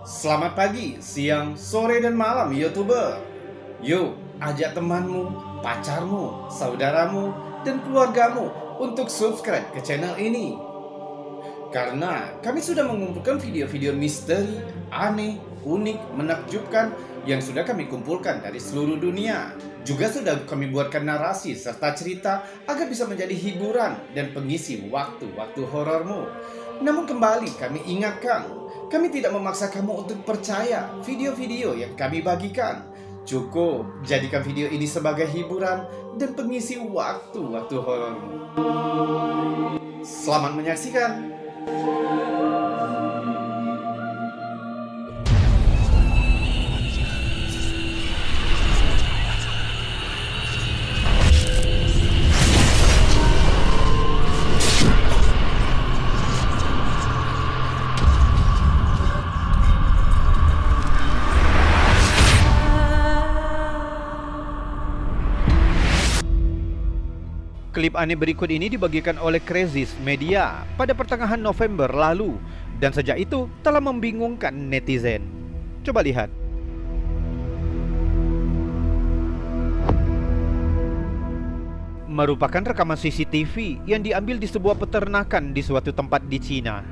Selamat pagi, siang, sore, dan malam YouTuber. Yuk, ajak temanmu, pacarmu, saudaramu, dan keluargamu untuk subscribe ke channel ini. Karena kami sudah mengumpulkan video-video misteri, aneh, unik, menakjubkan yang sudah kami kumpulkan dari seluruh dunia. Juga sudah kami buatkan narasi serta cerita agar bisa menjadi hiburan dan pengisi waktu-waktu horormu. Namun kembali kami ingatkan, kami tidak memaksa kamu untuk percaya video-video yang kami bagikan. Cukup jadikan video ini sebagai hiburan dan pengisi waktu-waktu horormu. Selamat menyaksikan. Klip aneh berikut ini dibagikan oleh Crazys Media pada pertengahan November lalu dan sejak itu telah membingungkan netizen. Coba lihat. Merupakan rekaman CCTV yang diambil di sebuah peternakan di suatu tempat di Cina.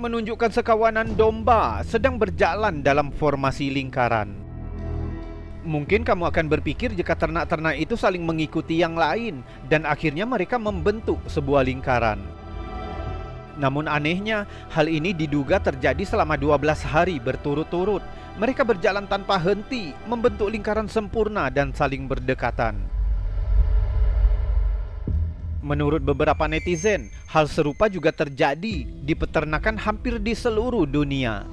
Menunjukkan sekawanan domba sedang berjalan dalam formasi lingkaran. Mungkin kamu akan berpikir jika ternak-ternak itu saling mengikuti yang lain dan akhirnya mereka membentuk sebuah lingkaran. Namun anehnya, hal ini diduga terjadi selama 12 hari berturut-turut. Mereka berjalan tanpa henti, membentuk lingkaran sempurna dan saling berdekatan. Menurut beberapa netizen, hal serupa juga terjadi di peternakan hampir di seluruh dunia.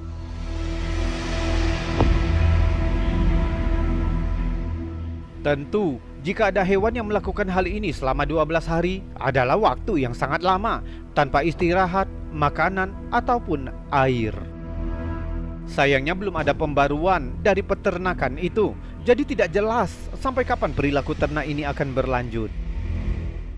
Tentu, jika ada hewan yang melakukan hal ini selama 12 hari adalah waktu yang sangat lama, tanpa istirahat, makanan, ataupun air. Sayangnya belum ada pembaruan dari peternakan itu, jadi tidak jelas sampai kapan perilaku ternak ini akan berlanjut.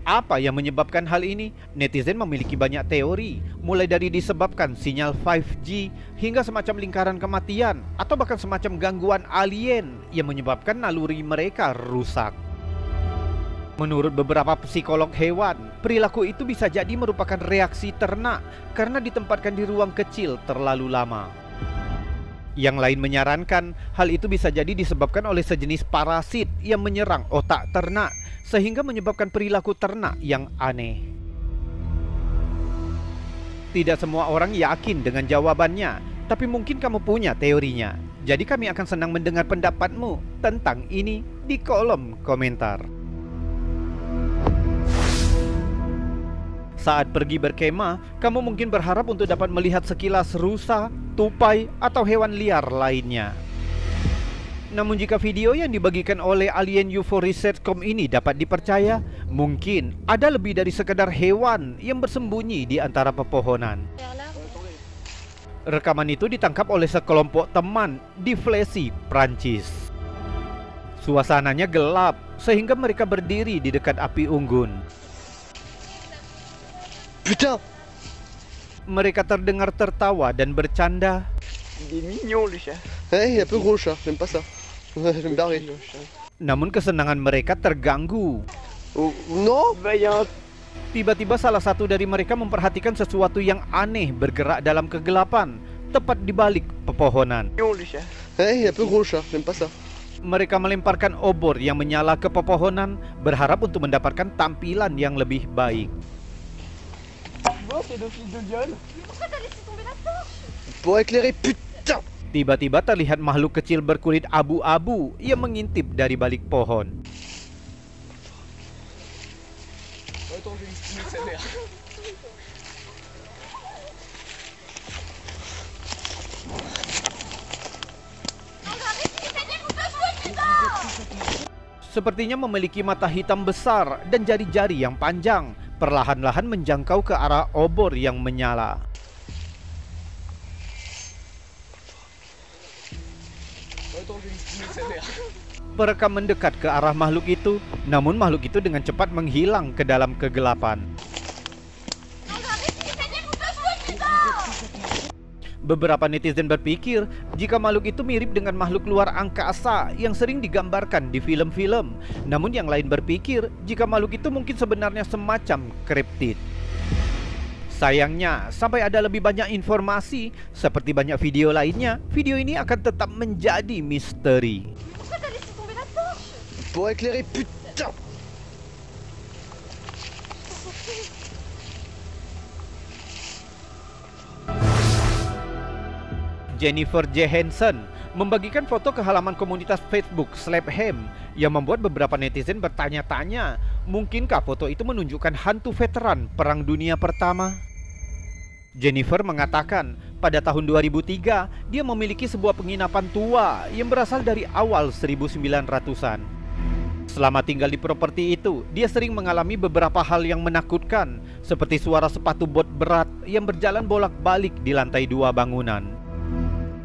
Apa yang menyebabkan hal ini? Netizen memiliki banyak teori, mulai dari disebabkan sinyal 5G hingga semacam lingkaran kematian atau bahkan semacam gangguan alien yang menyebabkan naluri mereka rusak. Menurut beberapa psikolog hewan, perilaku itu bisa jadi merupakan reaksi ternak karena ditempatkan di ruang kecil terlalu lama. Yang lain menyarankan hal itu bisa jadi disebabkan oleh sejenis parasit yang menyerang otak ternak sehingga menyebabkan perilaku ternak yang aneh. Tidak semua orang yakin dengan jawabannya, tapi mungkin kamu punya teorinya. Jadi kami akan senang mendengar pendapatmu tentang ini di kolom komentar. Saat pergi berkemah, kamu mungkin berharap untuk dapat melihat sekilas rusa, tupai, atau hewan liar lainnya. Namun jika video yang dibagikan oleh Alien UFO Research.com ini dapat dipercaya, mungkin ada lebih dari sekedar hewan yang bersembunyi di antara pepohonan. Rekaman itu ditangkap oleh sekelompok teman di Flecy, Prancis. Suasananya gelap sehingga mereka berdiri di dekat api unggun. Putain! Mereka terdengar tertawa dan bercanda. Il est mignon le chat. Ouais, il est un peu gros chat, j'aime pas ça. Je vais me barrer. Namun kesenangan mereka terganggu. Oh, non? Tiba-tiba salah satu dari mereka memperhatikan sesuatu yang aneh bergerak dalam kegelapan, tepat di balik pepohonan. Mignon le chat. Ouais, il est un peu gros chat, j'aime pas ça. Mereka melemparkan obor yang menyala ke pepohonan, berharap untuk mendapatkan tampilan yang lebih baik. Bon, c'est le fils de Lionne. Pourquoi t'as laissé tomber la torche? Pour éclairer, putain! Tiba-tiba terlihat makhluk kecil berkulit abu-abu yang mengintip dari balik pohon. Attends, je vais estimer que ça l'air. Sepertinya memiliki mata hitam besar dan jari-jari yang panjang, perlahan-lahan menjangkau ke arah obor yang menyala. Perekam mendekat ke arah makhluk itu, namun makhluk itu dengan cepat menghilang ke dalam kegelapan. Beberapa netizen berpikir jika makhluk itu mirip dengan makhluk luar angkasa yang sering digambarkan di film-film. Namun yang lain berpikir jika makhluk itu mungkin sebenarnya semacam kriptid. Sayangnya, sampai ada lebih banyak informasi, seperti banyak video lainnya, video ini akan tetap menjadi misteri. Pour éclairer, putain! Jennifer Johansson membagikan foto ke halaman komunitas Facebook Slaphem yang membuat beberapa netizen bertanya-tanya, mungkinkah foto itu menunjukkan hantu veteran Perang Dunia Pertama? Jennifer mengatakan pada tahun 2003 dia memiliki sebuah penginapan tua yang berasal dari awal 1900-an. Selama tinggal di properti itu, dia sering mengalami beberapa hal yang menakutkan, seperti suara sepatu bot berat yang berjalan bolak-balik di lantai 2 bangunan.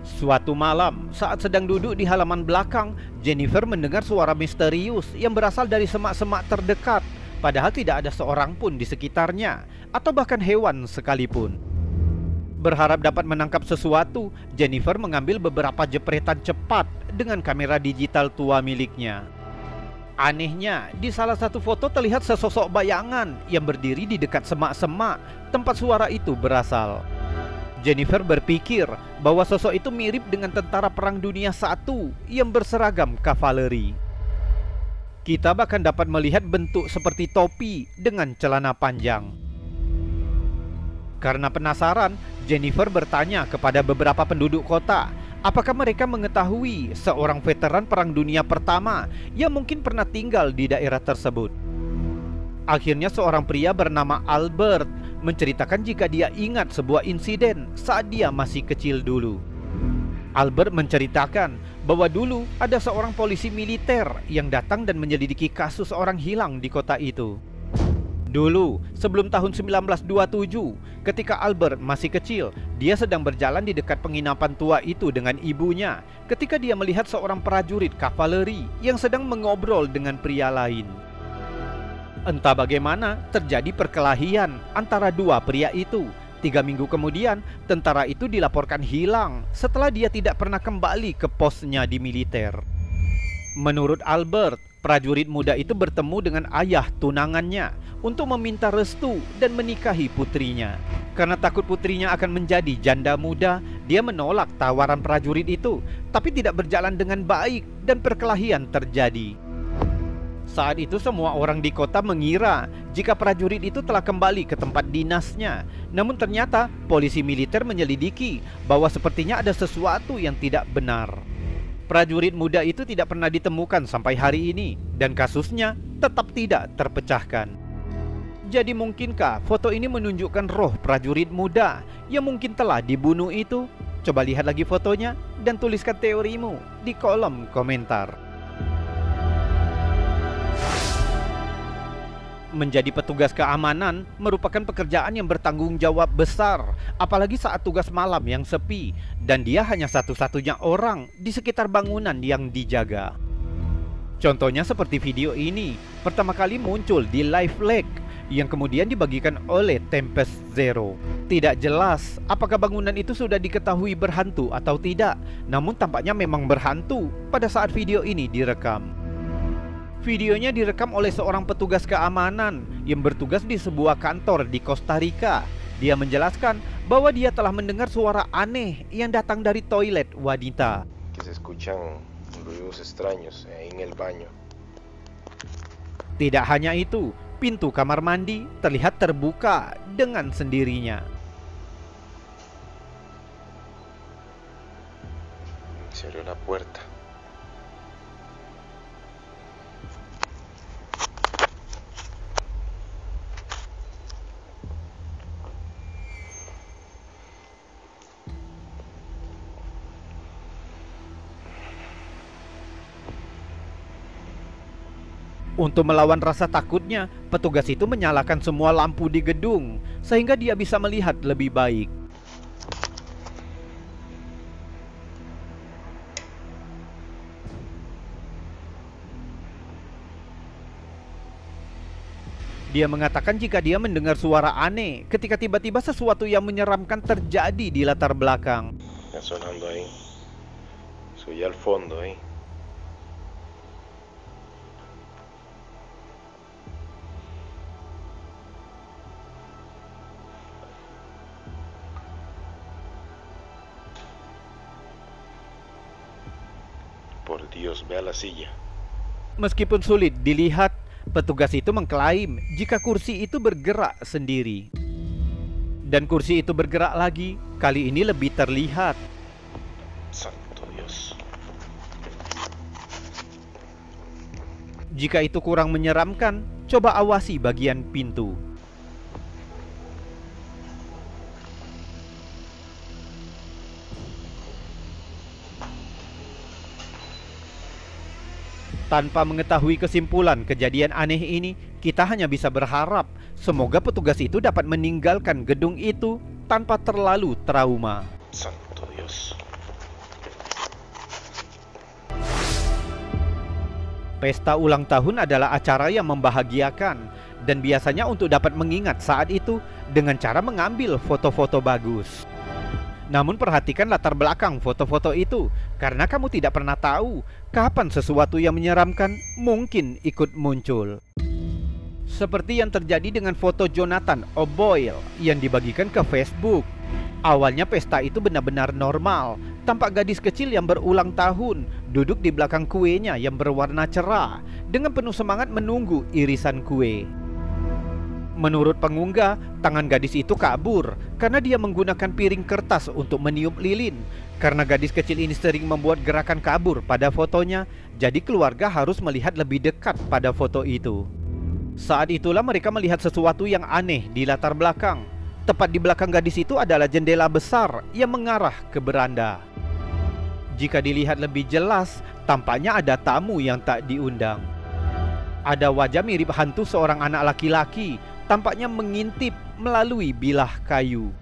Suatu malam, saat sedang duduk di halaman belakang, Jennifer mendengar suara misterius yang berasal dari semak-semak terdekat, padahal tidak ada seorang pun di sekitarnya, atau bahkan hewan sekalipun. Berharap dapat menangkap sesuatu, Jennifer mengambil beberapa jepretan cepat dengan kamera digital tua miliknya. Anehnya, di salah satu foto terlihat sesosok bayangan yang berdiri di dekat semak-semak tempat suara itu berasal. Jennifer berpikir bahwa sosok itu mirip dengan tentara Perang Dunia I yang berseragam kavaleri. Kita bahkan dapat melihat bentuk seperti topi dengan celana panjang. Karena penasaran, Jennifer bertanya kepada beberapa penduduk kota, apakah mereka mengetahui seorang veteran Perang Dunia Pertama yang mungkin pernah tinggal di daerah tersebut. Akhirnya seorang pria bernama Albert menceritakan jika dia ingat sebuah insiden saat dia masih kecil dulu. Albert menceritakan bahwa dulu ada seorang polisi militer yang datang dan menyelidiki kasus orang hilang di kota itu. Dulu, sebelum tahun 1927, ketika Albert masih kecil, dia sedang berjalan di dekat penginapan tua itu dengan ibunya ketika dia melihat seorang prajurit kavaleri yang sedang mengobrol dengan pria lain. Entah bagaimana terjadi perkelahian antara dua pria itu. 3 minggu kemudian, tentara itu dilaporkan hilang setelah dia tidak pernah kembali ke posnya di militer. Menurut Albert, prajurit muda itu bertemu dengan ayah tunangannya untuk meminta restu dan menikahi putrinya. Karena takut putrinya akan menjadi janda muda, dia menolak tawaran prajurit itu, tapi tidak berjalan dengan baik dan perkelahian terjadi. Saat itu semua orang di kota mengira jika prajurit itu telah kembali ke tempat dinasnya. Namun ternyata polisi militer menyelidiki bahwa sepertinya ada sesuatu yang tidak benar. Prajurit muda itu tidak pernah ditemukan sampai hari ini, dan kasusnya tetap tidak terpecahkan. Jadi mungkinkah foto ini menunjukkan roh prajurit muda yang mungkin telah dibunuh itu? Coba lihat lagi fotonya dan tuliskan teorimu di kolom komentar. Menjadi petugas keamanan merupakan pekerjaan yang bertanggung jawab besar, apalagi saat tugas malam yang sepi, dan dia hanya satu-satunya orang di sekitar bangunan yang dijaga. Contohnya seperti video ini, pertama kali muncul di Live Leak yang kemudian dibagikan oleh Tempest Zero. Tidak jelas apakah bangunan itu sudah diketahui berhantu atau tidak, namun tampaknya memang berhantu pada saat video ini direkam. Videonya direkam oleh seorang petugas keamanan yang bertugas di sebuah kantor di Costa Rica. Dia menjelaskan bahwa dia telah mendengar suara aneh yang datang dari toilet wanita. Que se escuchan ruidos extraños en el baño. Tidak hanya itu, pintu kamar mandi terlihat terbuka dengan sendirinya. Se abrió la puerta. Untuk melawan rasa takutnya, petugas itu menyalakan semua lampu di gedung sehingga dia bisa melihat lebih baik. Dia mengatakan jika dia mendengar suara aneh ketika tiba-tiba sesuatu yang menyeramkan terjadi di latar belakang. Está sonando ahí. Soy al fondo ahí. Por Dios, ve a la silla. Meskipun sulit dilihat, petugas itu mengklaim jika kursi itu bergerak sendiri. Dan kursi itu bergerak lagi, kali ini lebih terlihat. Santo Dios. Jika itu kurang menyeramkan, coba awasi bagian pintu. Tanpa mengetahui kesimpulan kejadian aneh ini, kita hanya bisa berharap semoga petugas itu dapat meninggalkan gedung itu tanpa terlalu trauma. Santo Dios. Pesta ulang tahun adalah acara yang membahagiakan dan biasanya untuk dapat mengingat saat itu dengan cara mengambil foto-foto bagus. Namun perhatikan latar belakang foto-foto itu, karena kamu tidak pernah tahu kapan sesuatu yang menyeramkan mungkin ikut muncul. Seperti yang terjadi dengan foto Jonathan O'Boyle yang dibagikan ke Facebook. Awalnya pesta itu benar-benar normal, tampak gadis kecil yang berulang tahun duduk di belakang kuenya yang berwarna cerah dengan penuh semangat menunggu irisan kue. Menurut pengunggah, tangan gadis itu kabur karena dia menggunakan piring kertas untuk meniup lilin. Karena gadis kecil ini sering membuat gerakan kabur pada fotonya, jadi keluarga harus melihat lebih dekat pada foto itu. Saat itulah mereka melihat sesuatu yang aneh di latar belakang. Tepat di belakang gadis itu adalah jendela besar yang mengarah ke beranda. Jika dilihat lebih jelas, tampaknya ada tamu yang tak diundang. Ada wajah mirip hantu seorang anak laki-laki, tampaknya mengintip melalui bilah kayu.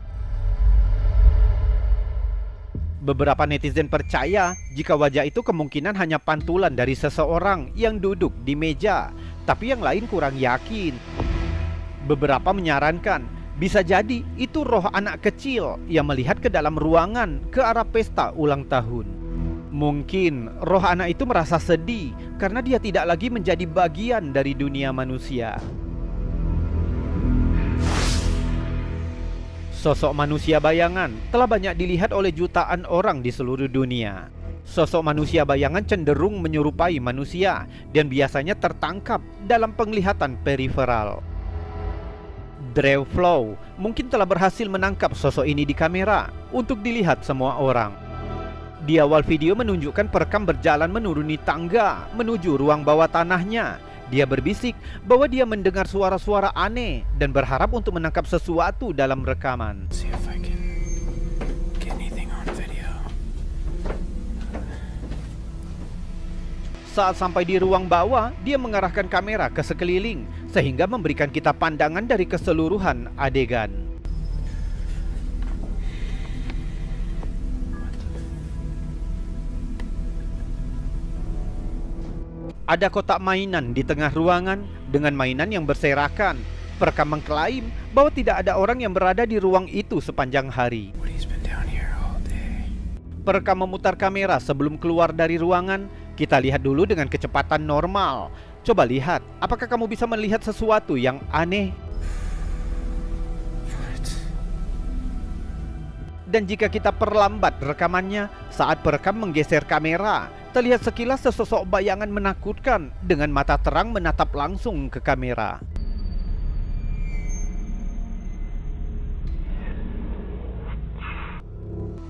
Beberapa netizen percaya jika wajah itu kemungkinan hanya pantulan dari seseorang yang duduk di meja, tapi yang lain kurang yakin. Beberapa menyarankan bisa jadi itu roh anak kecil yang melihat ke dalam ruangan ke arah pesta ulang tahun. Mungkin roh anak itu merasa sedih karena dia tidak lagi menjadi bagian dari dunia manusia. Sosok manusia bayangan telah banyak dilihat oleh jutaan orang di seluruh dunia. Sosok manusia bayangan cenderung menyerupai manusia dan biasanya tertangkap dalam penglihatan periferal. Drew Flow mungkin telah berhasil menangkap sosok ini di kamera untuk dilihat semua orang. Di awal video menunjukkan perekam berjalan menuruni tangga menuju ruang bawah tanahnya. Dia berbisik bahwa dia mendengar suara-suara aneh dan berharap untuk menangkap sesuatu dalam rekaman. Saat sampai di ruang bawah, dia mengarahkan kamera ke sekeliling sehingga memberikan kita pandangan dari keseluruhan adegan. Ada kotak mainan di tengah ruangan dengan mainan yang berserakan. Perekam mengklaim bahwa tidak ada orang yang berada di ruang itu sepanjang hari. Perekam memutar kamera sebelum keluar dari ruangan. Kita lihat dulu dengan kecepatan normal. Coba lihat, apakah kamu bisa melihat sesuatu yang aneh? Dan jika kita perlambat rekamannya, saat perekam menggeser kamera, terlihat sekilas sesosok bayangan menakutkan dengan mata terang menatap langsung ke kamera.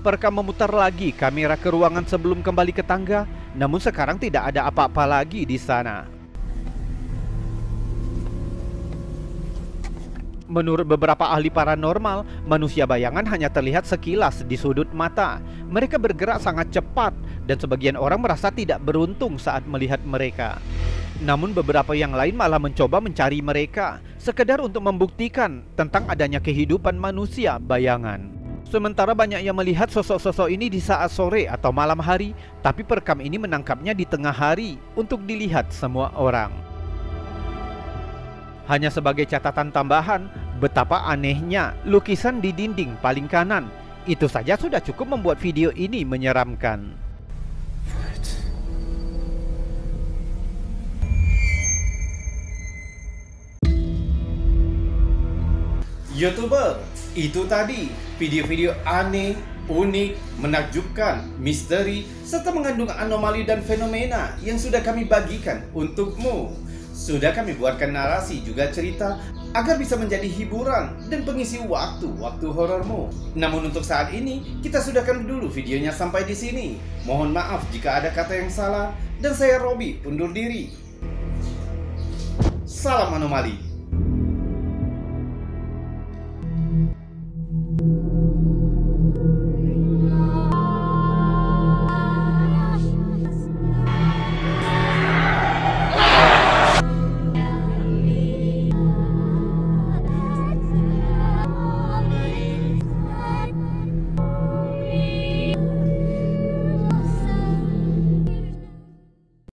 Perekam memutar lagi kamera ke ruangan sebelum kembali ke tangga, namun sekarang tidak ada apa-apa lagi di sana. Menurut beberapa ahli paranormal, manusia bayangan hanya terlihat sekilas di sudut mata. Mereka bergerak sangat cepat dan sebagian orang merasa tidak beruntung saat melihat mereka. Namun beberapa yang lain malah mencoba mencari mereka, sekedar untuk membuktikan tentang adanya kehidupan manusia bayangan. Sementara banyak yang melihat sosok-sosok ini di saat sore atau malam hari, tapi perekam ini menangkapnya di tengah hari untuk dilihat semua orang. Hanya sebagai catatan tambahan, betapa anehnya lukisan di dinding paling kanan. Itu saja sudah cukup membuat video ini menyeramkan. YouTuber, itu tadi video-video aneh, unik, menakjubkan, misteri, serta mengandung anomali dan fenomena yang sudah kami bagikan untukmu. Sudah kami buatkan narasi juga cerita agar bisa menjadi hiburan dan pengisi waktu horormu. Namun untuk saat ini, kita sudahkan dulu videonya sampai di sini. Mohon maaf jika ada kata yang salah, dan saya Robi undur diri. Salam anomali.